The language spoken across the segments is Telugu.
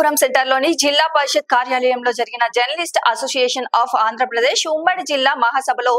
అనంతపురం సెంటర్లోని జిల్లా పరిషత్ కార్యాలయంలో జరిగిన జర్నలిస్ట్ అసోసియేషన్ ఆఫ్ ఆంధ్రప్రదేశ్ ఉమ్మడి జిల్లా మహాసభలో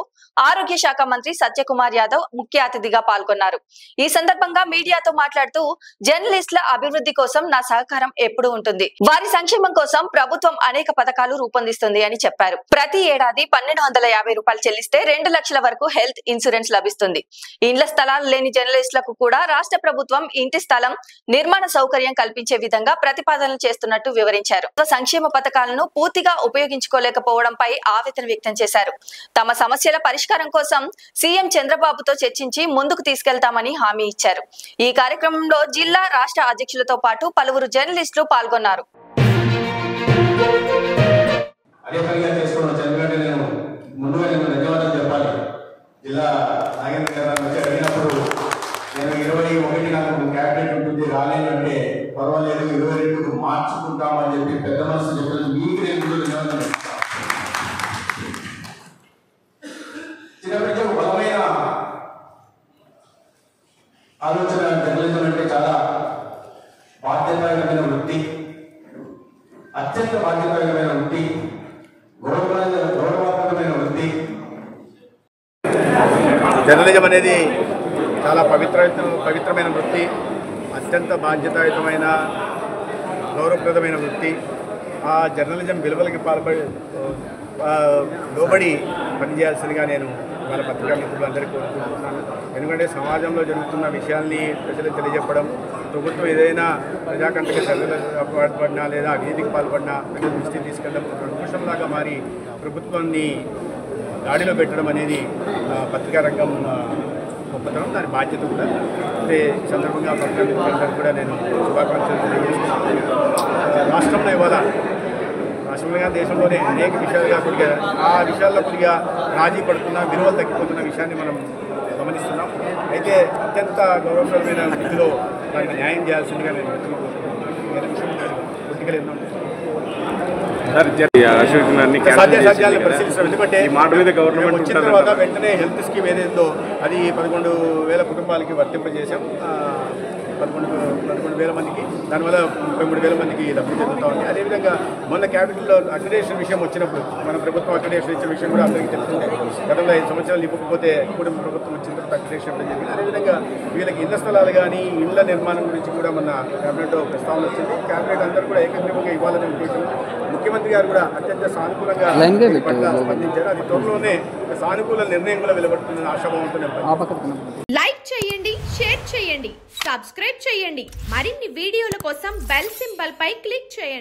ఆరోగ్య శాఖ మంత్రి సత్యకుమార్ యాదవ్ ముఖ్య అతిథిగా పాల్గొన్నారు. ఈ సందర్భంగా మీడియాతో మాట్లాడుతూ జర్నలిస్టుల అభివృద్ధి కోసం నా సహకారం ఎప్పుడూ ఉంటుంది. వారి సంక్షేమం కోసం ప్రభుత్వం అనేక పథకాలు రూపొందిస్తుంది అని చెప్పారు. ప్రతి ఏడాది 1250 రూపాయలు చెల్లిస్తే 2 లక్షల వరకు హెల్త్ ఇన్సూరెన్స్ లభిస్తుంది. ఇండ్ల స్థలాలు లేని జర్నలిస్టులకు కూడా రాష్ట్ర ప్రభుత్వం ఇంటి స్థలం నిర్మాణ సౌకర్యం కల్పించే విధంగా ప్రతిపాదనలు చేస్తున్నట్టు వివరించారు. సంక్షేమ పథకాలను పూర్తిగా ఉపయోగించుకోలేకపోవడంపై ఆవేదన వ్యక్తం చేశారు. తమ సమస్యల పరిష్కారం కోసం సీఎం చంద్రబాబుతో చర్చించి ముందుకు తీసుకెళ్తామని హామీ ఇచ్చారు. ఈ కార్యక్రమంలో జిల్లా రాష్ట్ర అధ్యక్షులతో పాటు పలువురు జర్నలిస్టులు పాల్గొన్నారు. నేను 21 నాకు క్యాబినెట్ ఉంటుంది రాలేనంటే పర్వాలేదు 22కు మార్చుకుంటామని చెప్పి పెద్ద మనసు చెప్పిన మీకు నేను చిన్నప్పటి ఒక బలమైన ఆలోచన. జర్నలిజం అంటే చాలా బాధ్యతాయుతమైన వృత్తి, అత్యంత బాధ్యతాయుతమైన వృత్తి, గౌరవాత్మకమైన వృత్తి. జర్నలిజం అనేది చాలా పవిత్రమైన వృత్తి, అత్యంత బాధ్యతాయుతమైన గౌరవప్రదమైన వృత్తి. ఆ జర్నలిజం విలువలకి లోబడి పనిచేయాల్సిందిగా నేను వాళ్ళ పత్రికా మిత్రులందరికీ కోరుకుంటున్నాను. ఎందుకంటే సమాజంలో జరుగుతున్న విషయాల్ని ప్రజలకు తెలియజెప్పడం, ప్రభుత్వం ఏదైనా ప్రజాకంటక చర్యలకు పాల్పడినా లేదా అవినీతికి పాల్పడినా ప్రజల దృష్టికి తీసుకెళ్ళడం ఒక అంకుశంలాగా మారి ప్రభుత్వాన్ని గాడిలో పెట్టడం అనేది పత్రికా రంగం గొప్పతనం, దాని బాధ్యత కూడా. అంటే ఈ సందర్భంగా పత్రికా మిత్రులందరూ కూడా నేను శుభాకాంక్షలు తెలియజేస్తున్నాను. రాష్ట్రంలో ఇవాళ రాష్ట్రంలో దేశంలోనే అనేక విషయాలుగా కొద్దిగా ఆ విషయాల్లో కొద్దిగా రాజీ పడుతున్న విలువలు తగ్గిపోతున్న విషయాన్ని మనం గమనిస్తున్నాం. అయితే అత్యంత గౌరవప్రదమైన స్థితిలో దానికి న్యాయం చేయాల్సిందిగా నేను పొలిటికల్ సాధ్యాలను పరిశీలిస్తాం. ఎందుకంటే గవర్నమెంట్ వచ్చిన తర్వాత వెంటనే హెల్త్ స్కీమ్ ఏదైందో అది 11,000 కుటుంబాలకి వర్తింపజేశాం. 11,000 మందికి, దానివల్ల 33,000 మందికి లబ్ధి చెందుతూ ఉంది. అదేవిధంగా మొన్న క్యాపిటల్లో అక్రిడేషన్ విషయం వచ్చినప్పుడు మన ప్రభుత్వం అక్రిడేషన్ ఇచ్చిన విషయం కూడా అందరికీ తెలుస్తుంది. గతంలో 5 సంవత్సరాలు ఇవ్వకపోతే కూడా ప్రభుత్వం వచ్చిన తర్వాత అక్రిడేషన్ ఇవ్వడం జరిగింది. అదేవిధంగా వీళ్ళకి ఇళ్ల స్థలాలు కానీ ఇళ్ల నిర్మాణం గురించి కూడా మన క్యాబినెట్లో ప్రస్తావన వచ్చింది. క్యాబినెట్ అందరూ కూడా ఏకగ్రీవంగా ఇవ్వాలనే ఉద్దేశం. ముఖ్యమంత్రి గారు కూడా అత్యంత సానుకూలంగా స్పందించారు. అది త్వరలోనే సానుకూల నిర్ణయం కూడా వెలువడుతుందని ఆశాభావంతో. లైక్ చేయండి, షేర్ చేయండి, సబ్స్క్రైబ్ చేయండి. మరిన్ని వీడియోల కోసం బెల్ సింబల్ పై క్లిక్ చేయండి.